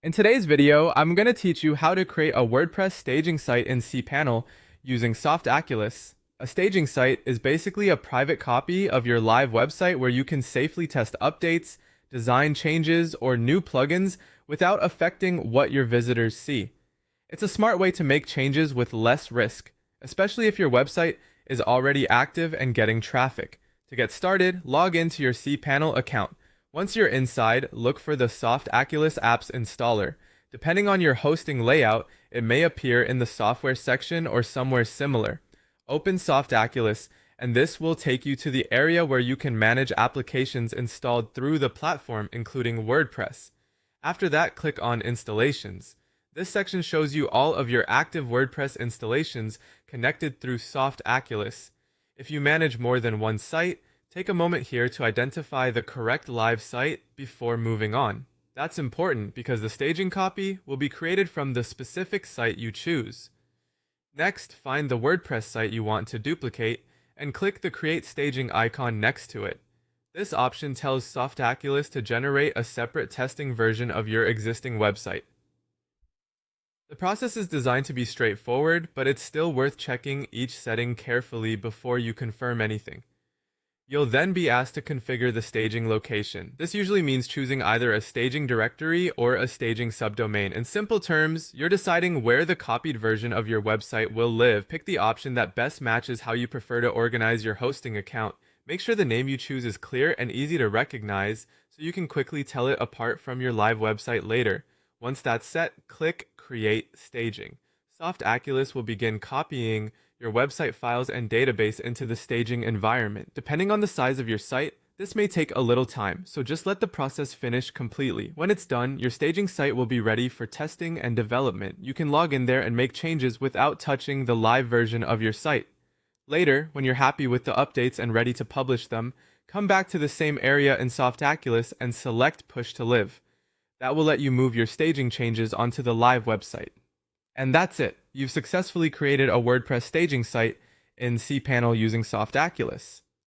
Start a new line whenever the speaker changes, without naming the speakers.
In today's video, I'm going to teach you how to create a WordPress staging site in cPanel using Softaculous. A staging site is basically a private copy of your live website where you can safely test updates, design changes, or new plugins without affecting what your visitors see. It's a smart way to make changes with less risk, especially if your website is already active and getting traffic. To get started, log into your cPanel account. Once you're inside, look for the Softaculous Apps installer. Depending on your hosting layout, it may appear in the software section or somewhere similar. Open Softaculous, and this will take you to the area where you can manage applications installed through the platform, including WordPress. After that, click on Installations. This section shows you all of your active WordPress installations connected through Softaculous. If you manage more than one site, take a moment here to identify the correct live site before moving on. That's important because the staging copy will be created from the specific site you choose. Next, find the WordPress site you want to duplicate and click the Create Staging icon next to it. This option tells Softaculous to generate a separate testing version of your existing website. The process is designed to be straightforward, but it's still worth checking each setting carefully before you confirm anything. You'll then be asked to configure the staging location. This usually means choosing either a staging directory or a staging subdomain. In simple terms, you're deciding where the copied version of your website will live. Pick the option that best matches how you prefer to organize your hosting account. Make sure the name you choose is clear and easy to recognize so you can quickly tell it apart from your live website later. Once that's set, click Create Staging. Softaculous will begin copying your website files and database into the staging environment. Depending on the size of your site, this may take a little time, so just let the process finish completely. When it's done, your staging site will be ready for testing and development. You can log in there and make changes without touching the live version of your site. Later, when you're happy with the updates and ready to publish them, come back to the same area in Softaculous and select Push to Live. That will let you move your staging changes onto the live website. And that's it. You've successfully created a WordPress staging site in cPanel using Softaculous.